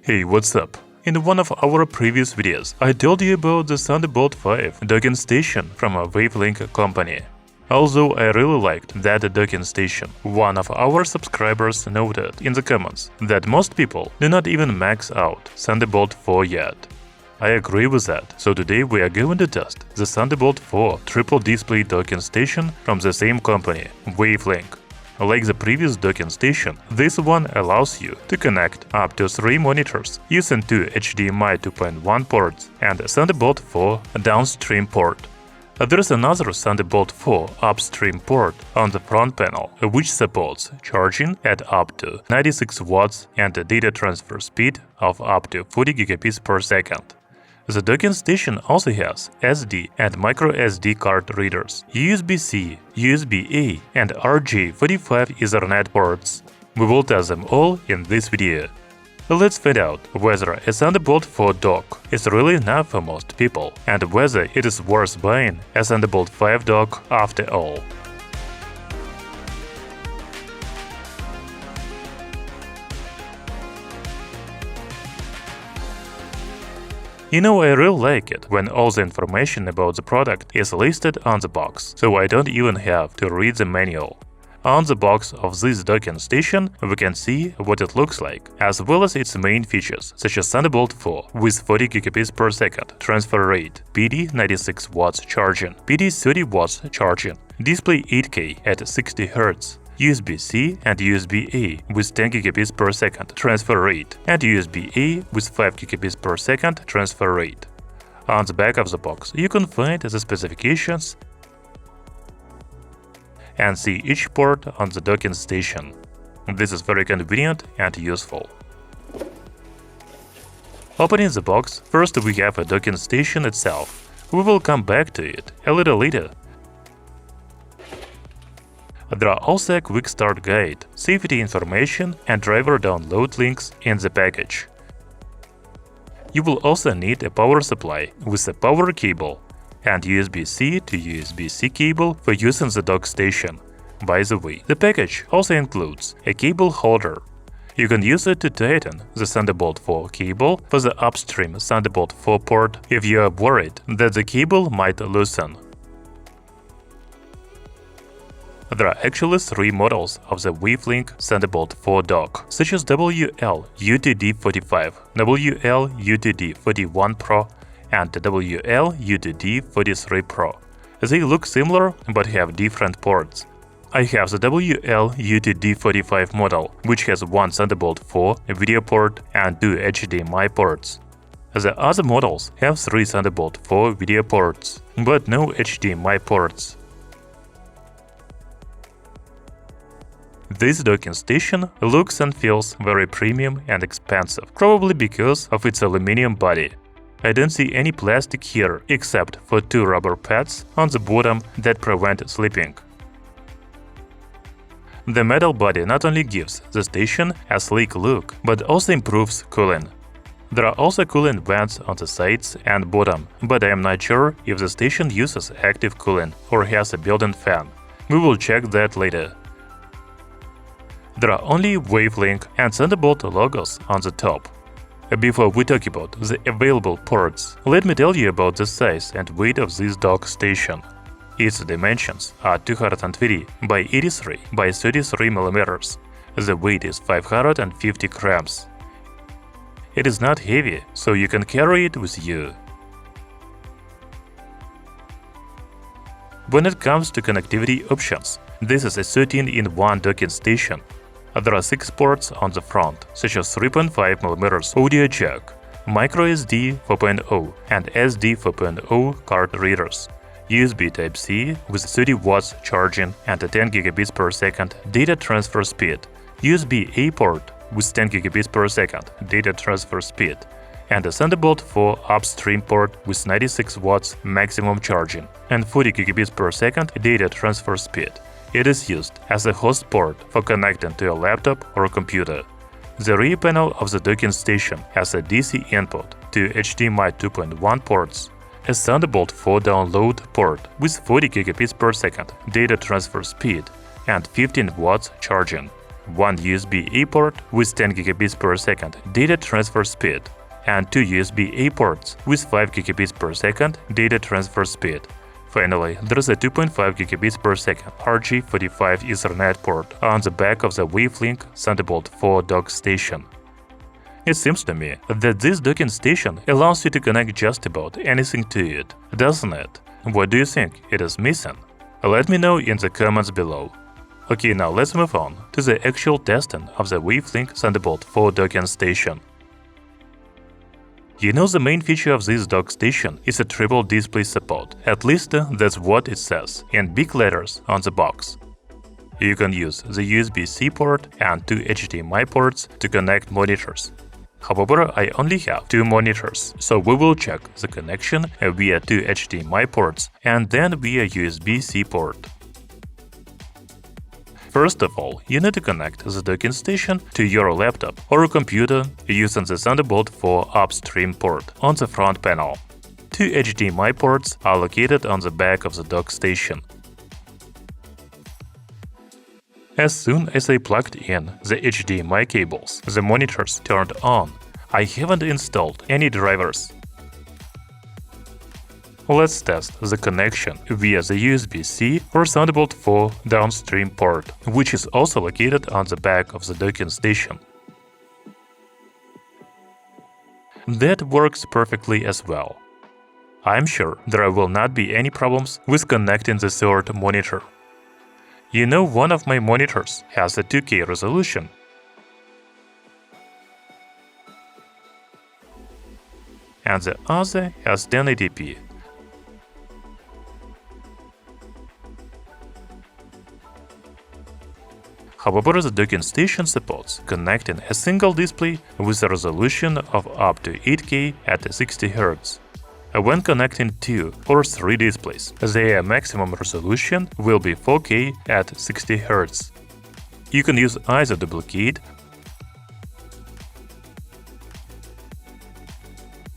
Hey, what's up? In one of our previous videos, I told you about the Thunderbolt 5 docking station from a WAVLINK company. Although I really liked that docking station, one of our subscribers noted in the comments that most people do not even max out Thunderbolt 4 yet. I agree with that, so today we are going to test the Thunderbolt 4 triple display docking station from the same company, WAVLINK. Like the previous docking station, this one allows you to connect up to 3 monitors using 2 HDMI 2.1 ports and a Thunderbolt 4 downstream port. There is another Thunderbolt 4 upstream port on the front panel, which supports charging at up to 96 watts and a data transfer speed of up to 40 gigabits per second. The docking station also has SD and microSD card readers, USB-C, USB-A, and RJ45 Ethernet ports. We will test them all in this video. Let's find out whether a Thunderbolt 4 dock is really enough for most people, and whether it is worth buying a Thunderbolt 5 dock after all. You know, I really like it when all the information about the product is listed on the box, so I don't even have to read the manual. On the box of this docking station, we can see what it looks like, as well as its main features, such as Thunderbolt 4 with 40 gigabits per second transfer rate, PD 96 watts charging, PD 30 watts charging, display 8K at 60 Hz, USB-C and USB-A with 10 gigabits per second transfer rate, and USB-A with 5 gigabits per second transfer rate. On the back of the box, you can find the specifications and see each port on the docking station. This is very convenient and useful. Opening the box, first we have a docking station itself. We will come back to it a little later. There are also a quick start guide, safety information and driver download links in the package. You will also need a power supply with a power cable and USB-C to USB-C cable for using the dock station. By the way, the package also includes a cable holder. You can use it to tighten the Thunderbolt 4 cable for the upstream Thunderbolt 4 port if you are worried that the cable might loosen. There are actually 3 models of the WAVLINK Thunderbolt 4 dock, such as WL-UTD45, WL-UTD41 Pro, and WL-UTD43 Pro. They look similar but have different ports. I have the WL-UTD45 model, which has one Thunderbolt 4 video port and 2 HDMI ports. The other models have 3 Thunderbolt 4 video ports, but no HDMI ports. This docking station looks and feels very premium and expensive, probably because of its aluminum body. I don't see any plastic here except for 2 rubber pads on the bottom that prevent slipping. The metal body not only gives the station a sleek look, but also improves cooling. There are also cooling vents on the sides and bottom, but I am not sure if the station uses active cooling or has a built-in fan. We will check that later. There are only WAVLINK and Thunderbolt logos on the top. Before we talk about the available ports, let me tell you about the size and weight of this dock station. Its dimensions are 220 by 83 by 33 mm. The weight is 550 grams. It is not heavy, so you can carry it with you. When it comes to connectivity options, this is a 13-in-1 docking station. There are 6 ports on the front, such as 3.5mm audio jack, microSD 4.0 and SD 4.0 card readers, USB Type-C with 30 watts charging and a 10 gigabits per second data transfer speed, USB-A port with 10 gigabits per second data transfer speed, and a Thunderbolt 4 upstream port with 96 watts maximum charging and 40 gigabits per second data transfer speed. It is used as a host port for connecting to a laptop or computer. The rear panel of the docking station has a DC input, 2 HDMI 2.1 ports, a Thunderbolt 4 download port with 40 gigabits per second data transfer speed, and 15 watts charging. one USB-A port with 10 gigabits per second data transfer speed, and two USB-A ports with 5 gigabits per second data transfer speed. Finally, there is a 2.5 gigabits per second RJ45 Ethernet port on the back of the WAVLINK Thunderbolt 4 dock station. It seems to me that this docking station allows you to connect just about anything to it, doesn't it? What do you think it is missing? Let me know in the comments below. Okay, now let's move on to the actual testing of the WAVLINK Thunderbolt 4 docking station. You know, the main feature of this dock station is a triple display support, at least that's what it says in big letters on the box. You can use the USB-C port and two HDMI ports to connect monitors. However, I only have two monitors, so we will check the connection via two HDMI ports and then via USB-C port. First of all, you need to connect the docking station to your laptop or computer using the Thunderbolt 4 upstream port on the front panel. Two HDMI ports are located on the back of the dock station. As soon as I plugged in the HDMI cables, the monitors turned on. I haven't installed any drivers. Let's test the connection via the USB-C or Thunderbolt 4 downstream port, which is also located on the back of the docking station. That works perfectly as well. I'm sure there will not be any problems with connecting the third monitor. You know, one of my monitors has a 2K resolution, and the other has 1080p. However, the docking station supports connecting a single display with a resolution of up to 8K at 60 Hz. When connecting two or three displays, their maximum resolution will be 4K at 60 Hz. You can use either duplicate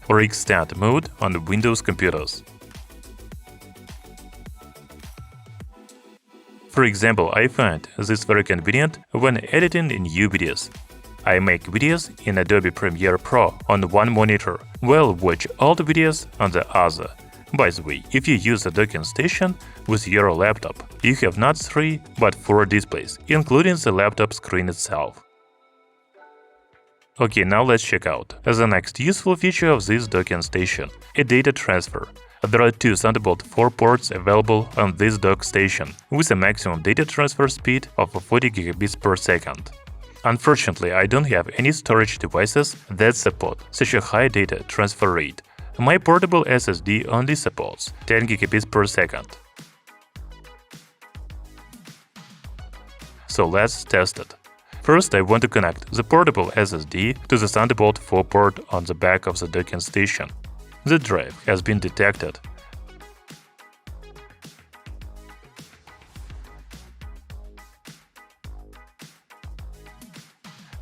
or extend mode on Windows computers. For example, I find this very convenient when editing in new videos. I make videos in Adobe Premiere Pro on one monitor, while watch old videos on the other. By the way, if you use the docking station with your laptop, you have not 3 but 4 displays, including the laptop screen itself. Okay, now let's check out the next useful feature of this docking station – a data transfer. There are two Thunderbolt 4 ports available on this dock station, with a maximum data transfer speed of 40 gigabits per second. Unfortunately, I don't have any storage devices that support such a high data transfer rate. My portable SSD only supports 10 gigabits per second. So let's test it. First, I want to connect the portable SSD to the Thunderbolt 4 port on the back of the docking station. The drive has been detected.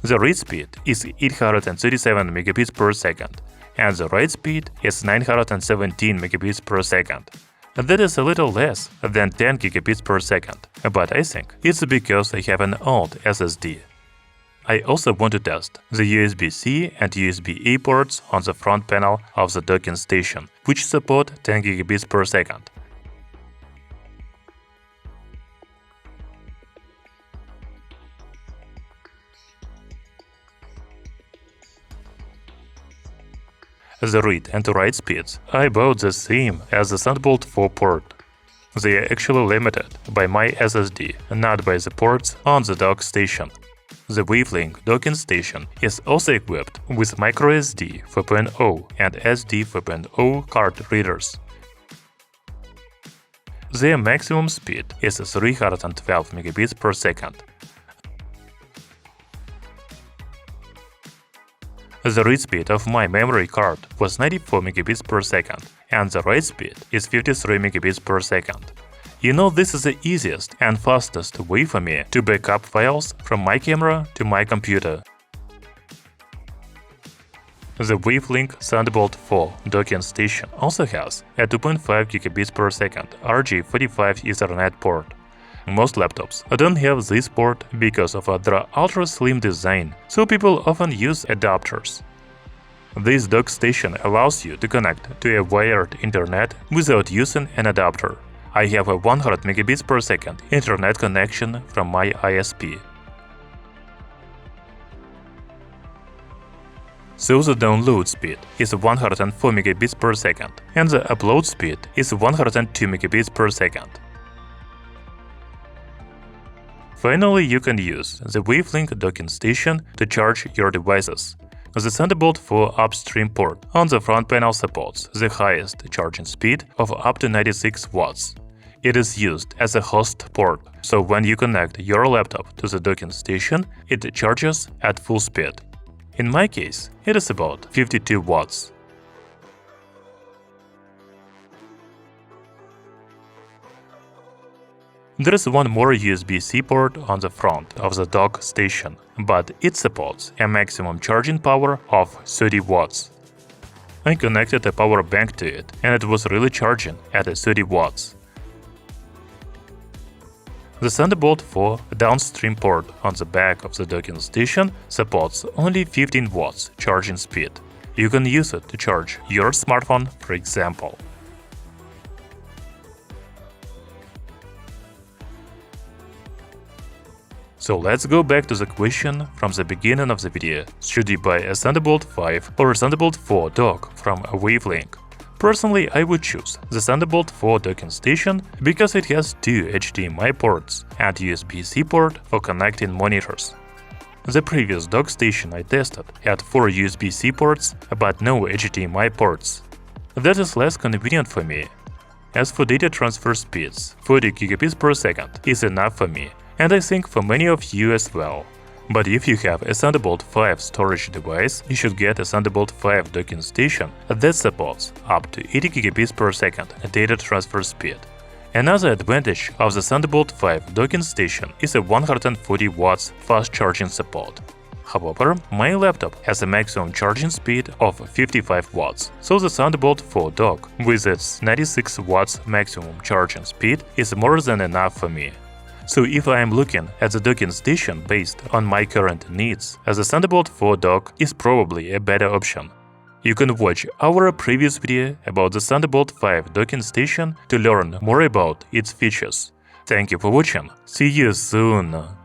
The read speed is 837 megabits per second, and the write speed is 917 megabits per second. That is a little less than 10 gigabits per second, but I think it's because I have an old SSD. I also want to test the USB-C and USB-A ports on the front panel of the docking station, which support 10 gigabits per second. The read and write speeds are about the same as the Thunderbolt 4 port. They are actually limited by my SSD, not by the ports on the dock station. The WAVLINK docking station is also equipped with microSD 4.0 and SD 4.0 card readers. Their maximum speed is 312 megabits per second. The read speed of my memory card was 94 megabits per second, and the write speed is 53 megabits per second. You know, this is the easiest and fastest way for me to back up files from my camera to my computer. The WAVLINK Thunderbolt 4 docking station also has a 2.5 gigabits per second RJ45 Ethernet port. Most laptops don't have this port because of their ultra-slim design, so people often use adapters. This dock station allows you to connect to a wired internet without using an adapter. I have a 100 megabits per second internet connection from my ISP. So the download speed is 104 megabits per second, and the upload speed is 102 megabits per second. Finally, you can use the WAVLINK docking station to charge your devices. The Thunderbolt 4 upstream port on the front panel supports the highest charging speed of up to 96 watts. It is used as a host port, so when you connect your laptop to the docking station, it charges at full speed. In my case, it is about 52 watts. There is one more USB-C port on the front of the dock station, but it supports a maximum charging power of 30 watts. I connected a power bank to it, and it was really charging at 30 watts. The Thunderbolt 4 downstream port on the back of the docking station supports only 15 watts charging speed. You can use it to charge your smartphone, for example. So let's go back to the question from the beginning of the video. Should you buy a Thunderbolt 5 or a Thunderbolt 4 dock from WAVLINK? Personally, I would choose the Thunderbolt 4 docking station because it has 2 HDMI ports and USB-C port for connecting monitors. The previous dock station I tested had 4 USB-C ports but no HDMI ports. That is less convenient for me. As for data transfer speeds, 40 gigabits per second is enough for me, and I think for many of you as well. But if you have a Thunderbolt 5 storage device, you should get a Thunderbolt 5 docking station that supports up to 80 gigabits per second data transfer speed. Another advantage of the Thunderbolt 5 docking station is a 140 watts fast charging support. However, my laptop has a maximum charging speed of 55 watts, so the Thunderbolt 4 dock with its 96 watts maximum charging speed is more than enough for me. So if I am looking at the docking station based on my current needs, the Thunderbolt 4 dock is probably a better option. You can watch our previous video about the Thunderbolt 5 docking station to learn more about its features. Thank you for watching, see you soon!